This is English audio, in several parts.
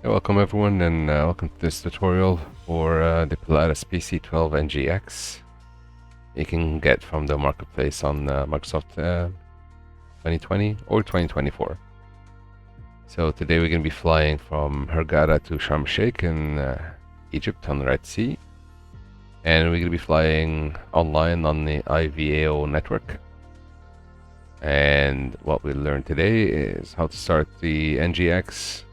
Hey, welcome everyone, and welcome to this tutorial for the Pilatus PC-12 NGX. You can get from the marketplace on Microsoft 2020 or 2024. So today we're going to be flying from Hurghada to Sharm el-Sheikh in Egypt on the Red Sea, and we're going to be flying online on the IVAO network. And what we learned today is how to start the NGX.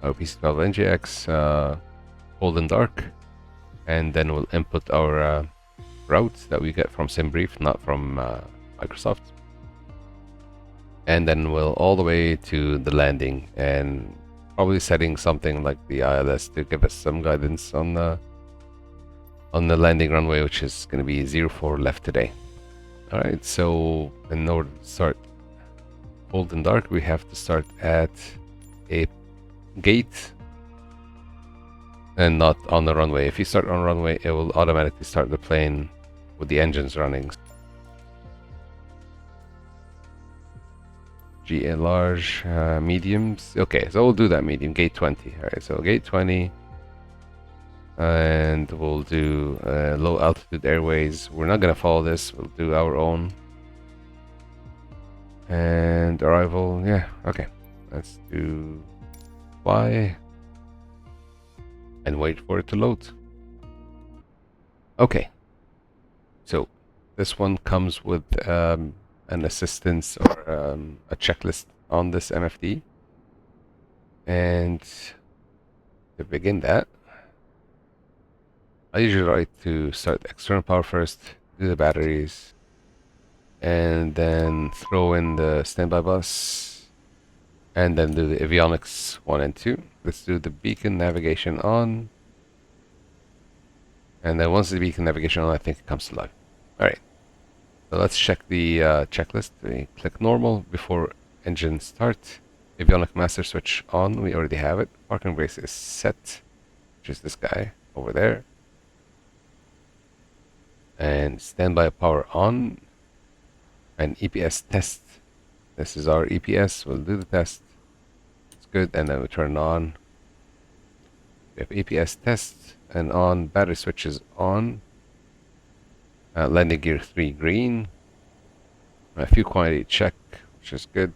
PC-12 NGX cold and dark, and then we'll input our routes that we get from SimBrief, not from Microsoft, and then we'll all the way to the landing, and probably setting something like the ILS to give us some guidance on the landing runway, which is going to be 04 left today. Alright, so in order to start cold and dark, we have to start at a gate and not on the runway. If you start on runway, it will automatically start the plane with the engines running. GA large, mediums. Okay, so we'll do that medium, gate 20. Alright, so gate 20, and we'll do low altitude airways. We're not gonna follow this, we'll do our own. And arrival, yeah, okay. Let's do fly and wait for it to load. Okay, so this one comes with an assistance or a checklist on this MFD, and to begin that, I usually like to start external power first, do the batteries, and then throw in the standby bus, and then do the avionics 1 and 2. Let's do the beacon navigation on, and then once the beacon navigation on, I think it comes to life. Alright, so let's check the checklist. We click normal before engine start. Avionic master switch on, we already have it. Parking brace is set, which is this guy over there. And standby power on, and EPS test. This is our EPS. We'll do the test. It's good, and then we turn it on. We have EPS test and on. Battery switches on. Landing gear 3 green. A fuel quantity check, which is good,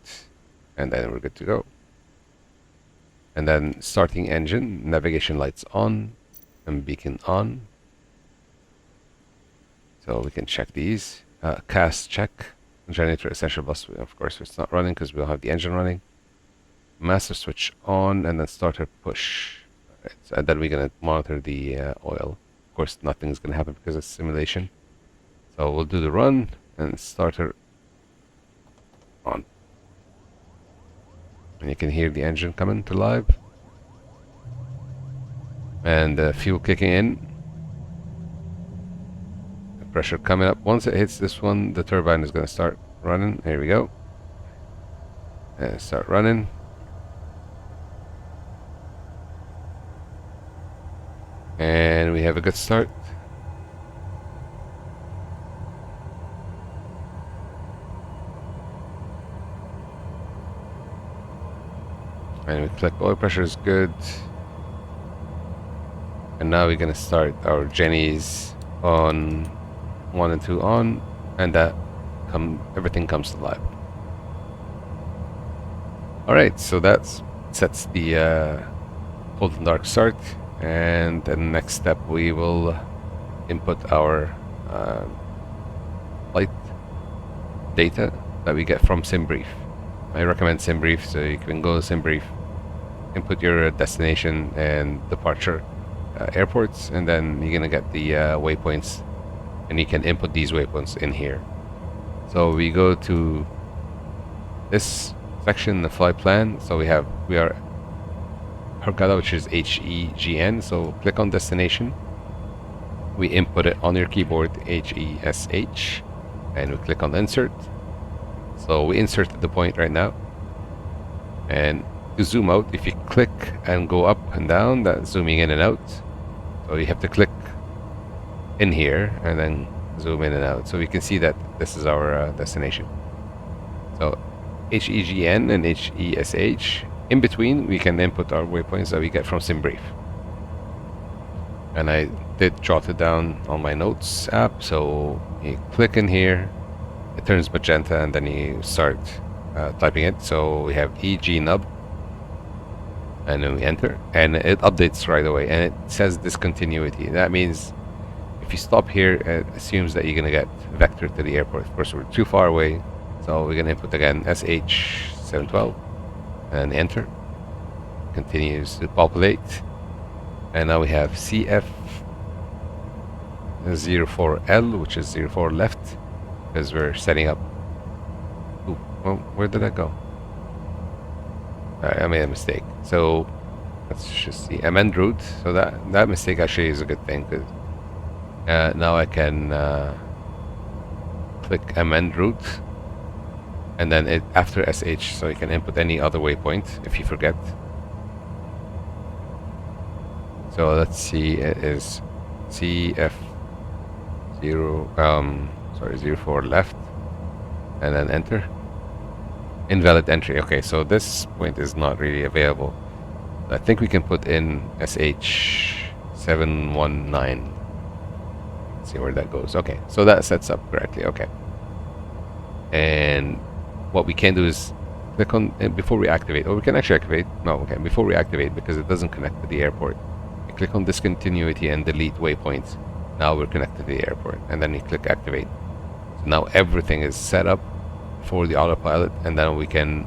and then we're good to go. And then starting engine, navigation lights on, and beacon on. So we can check these. CAS check. Generator essential bus, of course, it's not running because we'll have the engine running. Master switch on, and then starter push. Right, so, and then we're gonna monitor the oil. Of course, nothing's gonna happen because it's simulation. So we'll do the run and starter on, and you can hear the engine coming to live, and fuel kicking in. Pressure coming up. Once it hits this one, the turbine is going to start running. Here we go. And start running. And we have a good start. And we click oil pressure is good. And now we're going to start our Jennies on 1 and 2 on, and that everything comes to life. Alright, so that sets the cold and dark start, and the next step we will input our flight data that we get from SimBrief. I recommend SimBrief, so you can go to SimBrief, input your destination and departure airports, and then you're gonna get the waypoints, and you can input these waypoints in here. So we go to this section, the flight plan. So we are Hurghada, which is HEGN. So click on destination. We input it on your keyboard, HESH, and we click on insert. So we inserted the point right now. And to zoom out, if you click and go up and down, that's zooming in and out. So you have to click in here and then zoom in and out, so we can see that this is our destination. So HEGN and HESH In between, we can input our waypoints that we get from SimBrief. And I did jot it down on my notes app, so you click in here, it turns magenta, and then you start typing it. So we have EG nub, and then we enter, and it updates right away, and it says discontinuity. That means if you stop here, it assumes that you're gonna get vector to the airport. Of course, we're too far away, so we're gonna input again SH712, and enter. Continues to populate. And now we have CF04L, which is 04 left, because we're setting up. Ooh, well, where did that go? I made a mistake. So let's just see. Amend route. So that mistake actually is a good thing, because now I can click amend route, and then it after SH, so you can input any other waypoint if you forget. So let's see, it is CF04 left, and then enter. Invalid entry. Okay, so this point is not really available. I think we can put in SH719. Let's see where that goes. Okay, so that sets up correctly. Okay. And what we can do is click on before we activate, or we can actually activate. No, okay, before we activate, because it doesn't connect to the airport. Click on discontinuity and delete waypoints. Now we're connected to the airport, and then you click activate. So now everything is set up for the autopilot, and then we can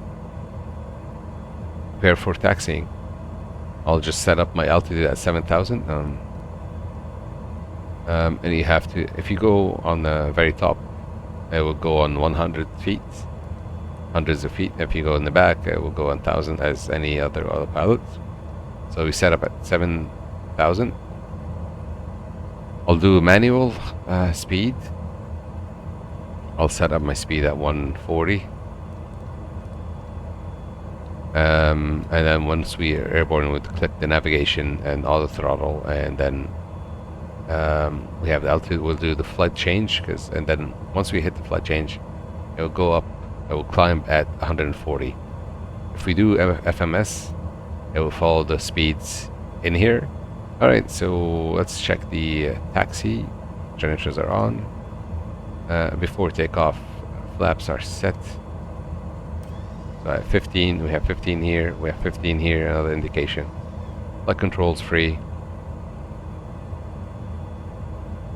prepare for taxiing. I'll just set up my altitude at 7,000. And you have to, if you go on the very top, it will go on 100 feet, hundreds of feet. If you go in the back, it will go on 1,000 as any other autopilot. So we set up at 7,000. I'll do manual speed. I'll set up my speed at 140. And then once we are airborne, we'll click the navigation and auto throttle, and then we have the altitude. We'll do the flight change, and then once we hit the flight change, it will go up. It will climb at 140. If we do FMS, it will follow the speeds in here. All right, so let's check the taxi. Generators are on. Before takeoff, flaps are set. So at 15, we have 15 here. We have 15 here. Another indication. Flight controls free.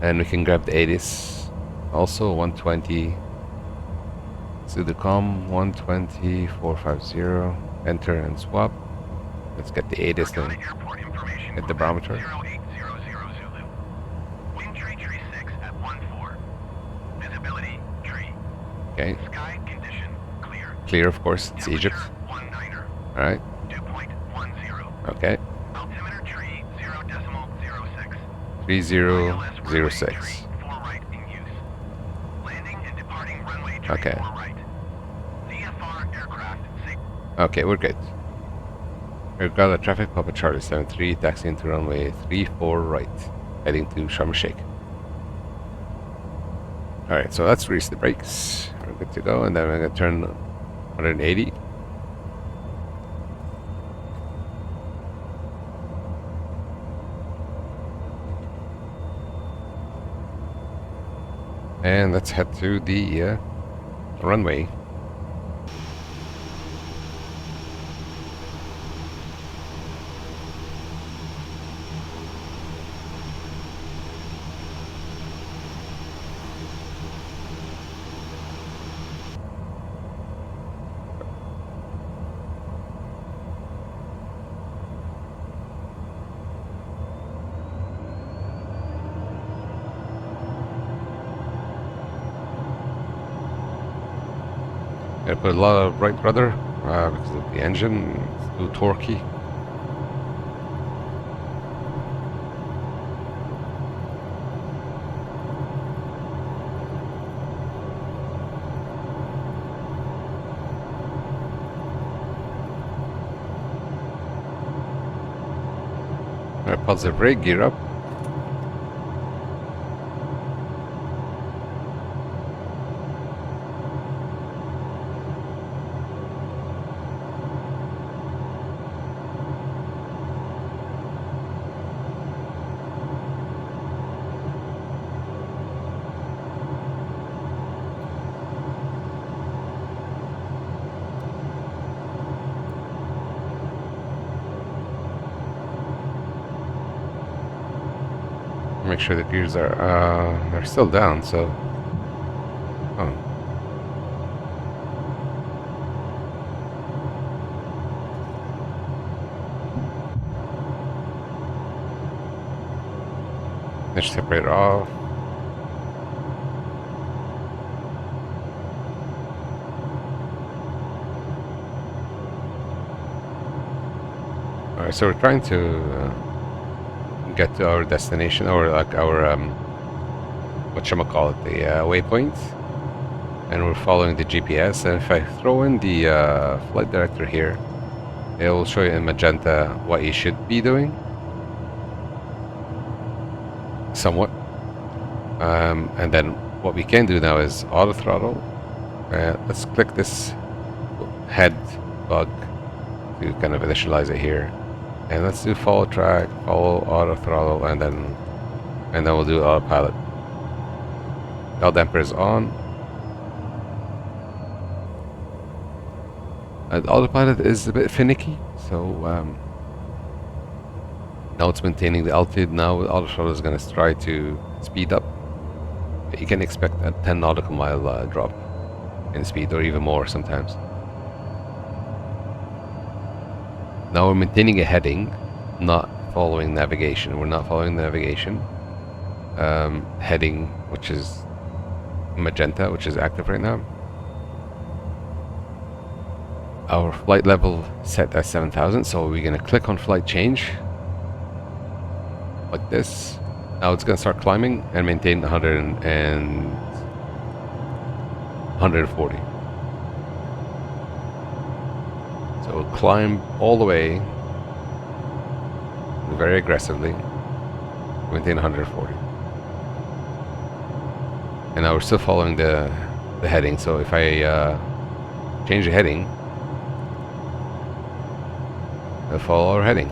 And we can grab the ATIS. Also 120. Sudocom 120 450. Enter and swap. Let's get the ATIS then. Hit the barometer. Okay. Clear, of course. It's Egypt. All right. Okay. 3006. Okay. Okay, we're good. We've got a traffic Papa Charlie 73, taxiing to runway 34 right, heading to Sharm el-Sheikh. Alright, so let's release the brakes. We're good to go, and then we're going to turn 180. And let's head to the runway. I put a lot of right rudder because of the engine. It's too torquey. Alright, positive brake, gear up. Make sure the gears are they're still down. So, oh. Let's separator off. Alright, so we're trying to get to our destination, or like our whatchamacallit, the waypoint, and we're following the GPS. And if I throw in the flight director here, it will show you in magenta what you should be doing, somewhat. And then what we can do now is auto throttle. Let's click this head bug to kind of initialize it here. And let's do follow track, follow auto throttle, and then we'll do autopilot. L damper is on. Autopilot is a bit finicky, so now it's maintaining the altitude. Now auto throttle is going to try to speed up. You can expect a 10 nautical mile drop in speed, or even more sometimes. Now we're maintaining a heading, not following navigation. We're not following navigation. Heading, which is magenta, which is active right now. Our flight level set at 7,000, so we're going to click on flight change, like this. Now it's going to start climbing and maintain 140. So we'll climb all the way, very aggressively, maintain 140. And now we're still following the heading. So if I change the heading, I'll follow our heading.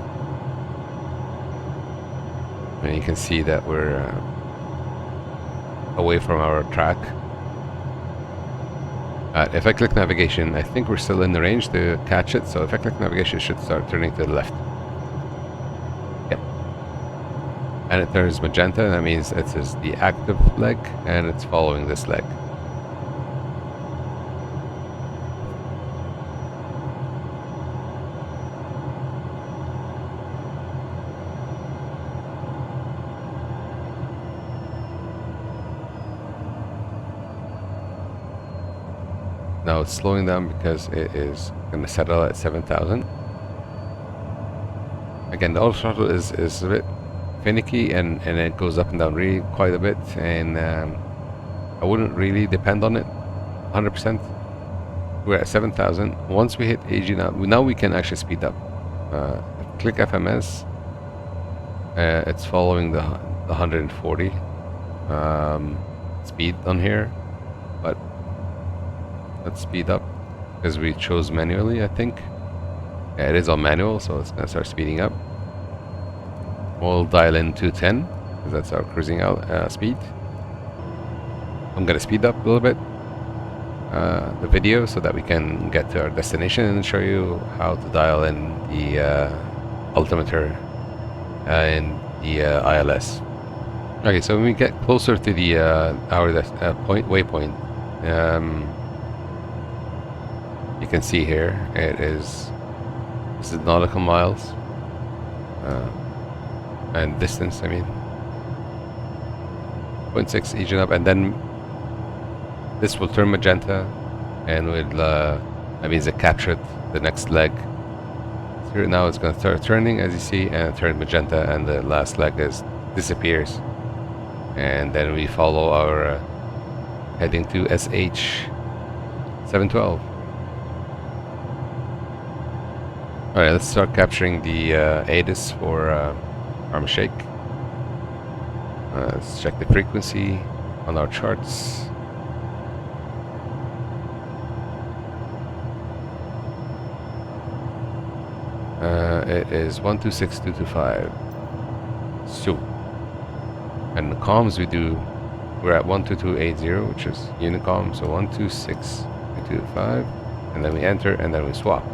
And you can see that we're away from our track. If I click navigation, I think we're still in the range to catch it. So if I click navigation, it should start turning to the left. Yep. And it turns magenta. That means it is the active leg, and it's following this leg. Now it's slowing down because it is going to settle at 7,000. Again, the auto throttle is a bit finicky, and it goes up and down really quite a bit, and I wouldn't really depend on it 100%. We're at 7,000. Once we hit AG now we can actually speed up. Click FMS. It's following the 140 speed on here, but let's speed up because we chose manually, I think. Yeah, it is on manual, so it's gonna start speeding up. We'll dial in 210 because that's our cruising out speed. I'm gonna speed up a little bit the video so that we can get to our destination and show you how to dial in the altimeter and the ILS. Okay, so when we get closer to the our waypoint, you can see here this is nautical miles and distance. I mean, 0.6 each up, and then this will turn magenta, and will that means it captured the next leg. So here now it's going to start turning, as you see, and it turned magenta, and the last leg disappears. And then we follow our heading to SH 712. Alright, let's start capturing the ATIS for arm shake. Let's check the frequency on our charts. It is 126225. So, and the comms we're at 12280, which is Unicom, so 126225, and then we enter, and then we swap.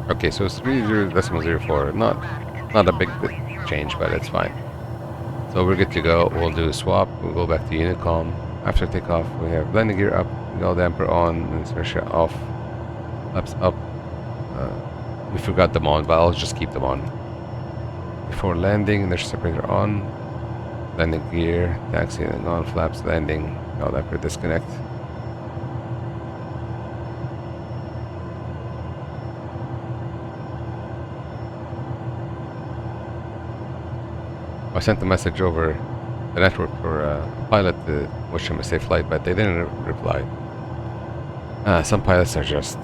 Okay, so it's 30.04. Not a big change, but it's fine. So we're good to go. We'll do a swap. We'll go back to Unicom. After takeoff, we have landing gear up, yaw damper on, inertia off, flaps up. We forgot them on, but I'll just keep them on. Before landing, inertia separator on, landing gear, taxiing on, flaps landing, yaw damper disconnect. I sent a message over the network for pilot to wish him a safe flight, but they didn't reply. Some pilots are just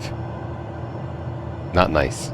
not nice.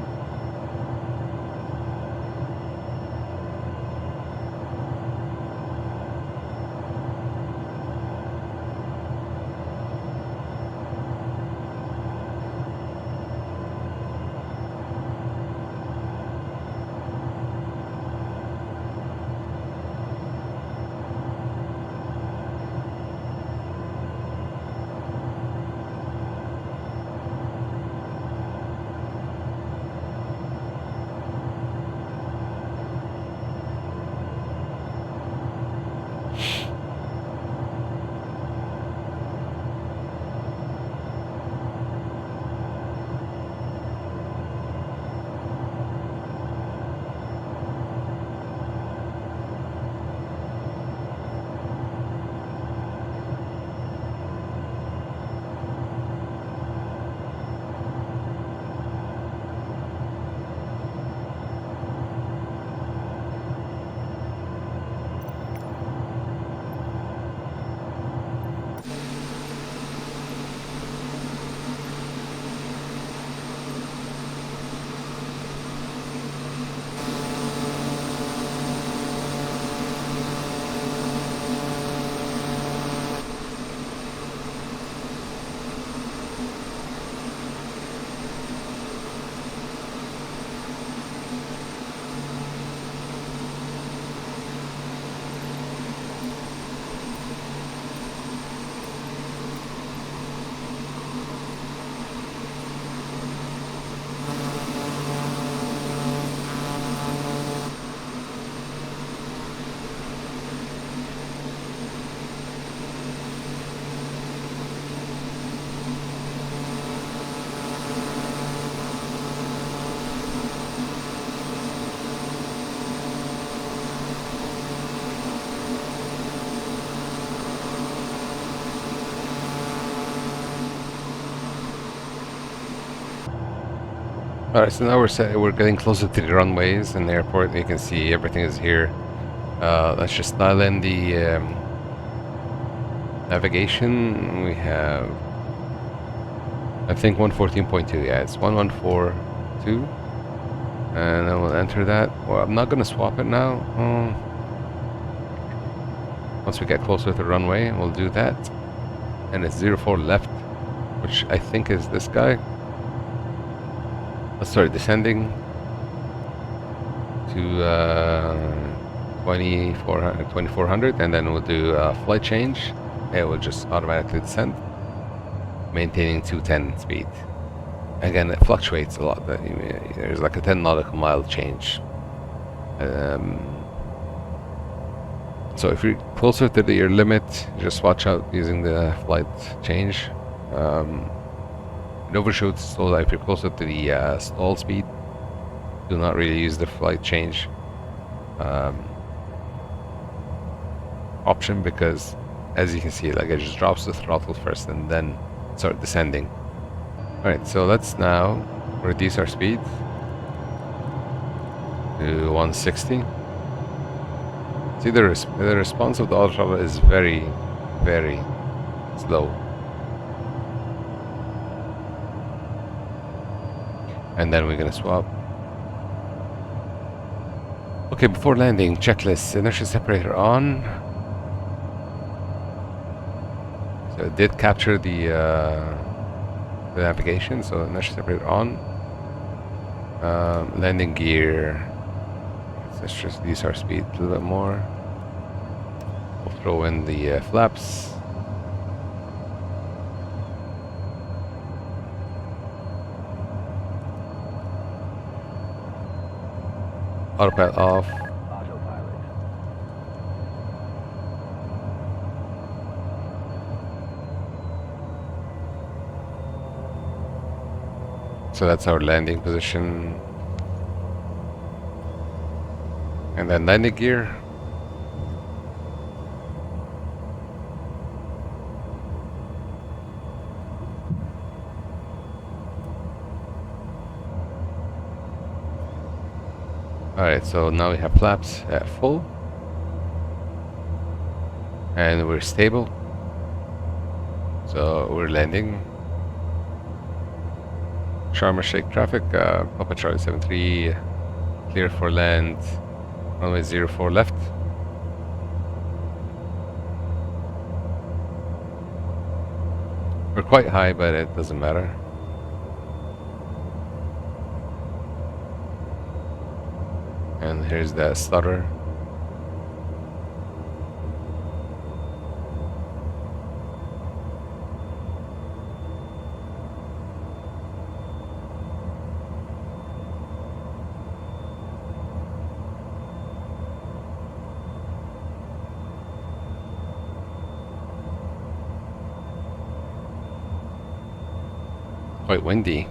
Alright, so now we're getting closer to the runways and the airport. You can see everything is here. Let's just dial in the navigation. We have, I think, 114.2. Yeah, it's 1142. And then we'll enter that. Well, I'm not going to swap it now. Once we get closer to the runway, we'll do that. And it's 04 left, which I think is this guy. Sorry, descending to 2400, and then we'll do flight change. It will just automatically descend, maintaining 210 speed. Again, it fluctuates a lot. There's like a 10 nautical mile change. So if you're closer to your limit, just watch out using the flight change. It overshoots, so if you're closer to the stall speed, do not really use the flight change option, because as you can see, like, it just drops the throttle first and then start descending. Alright, so let's now reduce our speed to 160. See, the response of the Autopilot is very, very slow. And then we're gonna swap. Okay, before landing, checklist. Inertia separator on. So it did capture the navigation, so inertia separator on. Landing gear. Let's just reduce our speed a little bit more. We'll throw in the flaps. Autopilot off. So that's our landing position. And then landing gear. Alright, so now we have flaps at full. And we're stable. So we're landing. Sharm el Sheikh traffic, Papa Charlie 73, clear for land, runway 04 left. We're quite high, but it doesn't matter. And here's the stutter. Quite windy.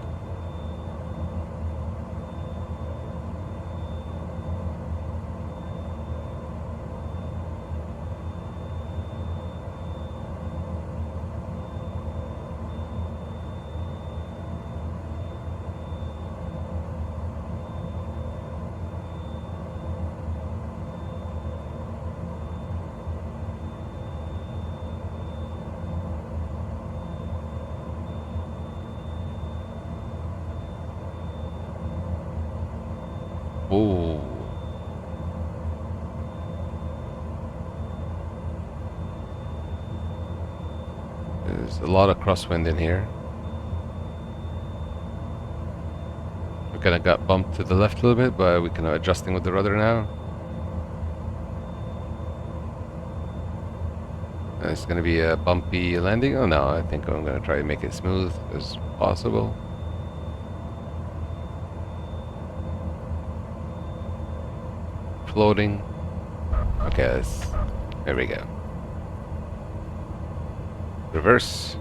Oh. There's a lot of crosswind in here. We kind of got bumped to the left a little bit, but we can adjusting with the rudder now. It's going to be a bumpy landing. Oh no, I think I'm going to try to make it smooth as possible. Floating. Okay, there we go. Reverse.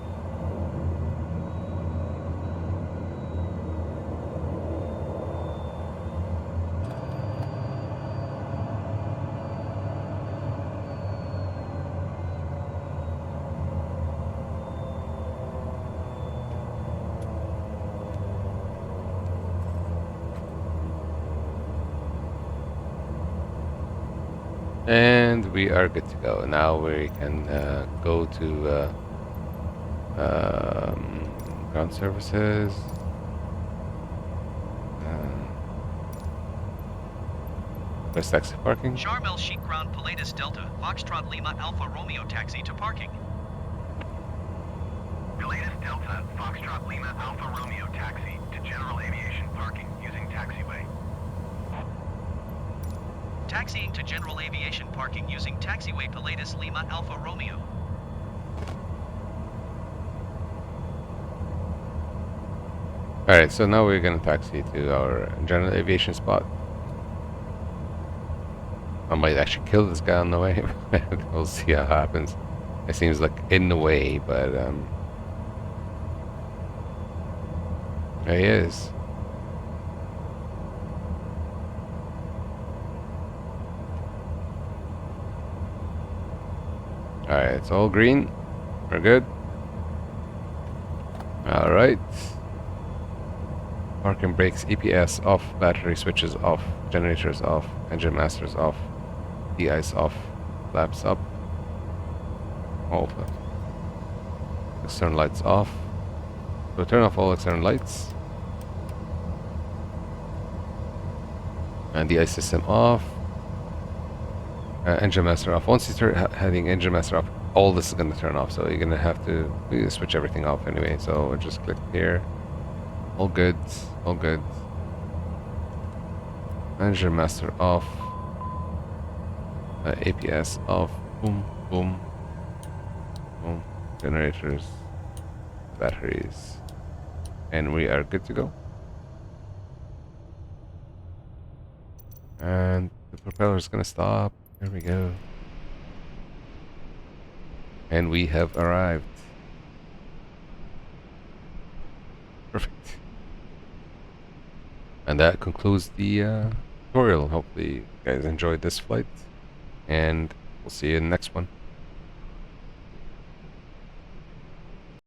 And we are good to go. Now we can go to ground services. West taxi parking. Sharm el Sheikh ground Pilatus Delta, Foxtrot Lima Alpha Romeo taxi to parking. Pilatus Delta, Foxtrot Lima Alpha Romeo taxi to general aviation parking using taxiway. Taxiing to general aviation parking using taxiway Pilatus Lima Alpha Romeo. Alright, so now we're gonna taxi to our general aviation spot. I might actually kill this guy on the way. We'll see how it happens. It seems like in the way, but there he is. Alright, it's all green. We're good. Alright. Parking brakes, EPS off, battery switches off, generators off, engine masters off, de-ice off, flaps up, all of them. External lights off. So turn off all external lights. And de-ice system off. Engine master off. Once you start having engine master off, all this is going to turn off. So you're going to have to switch everything off anyway. So we'll just click here. All good. All good. Engine master off. APS off. Boom, boom, boom. Generators, batteries, and we are good to go. And the propeller is gonna stop. There we go. And we have arrived. Perfect. And that concludes the tutorial. Hopefully you guys enjoyed this flight. And we'll see you in the next one.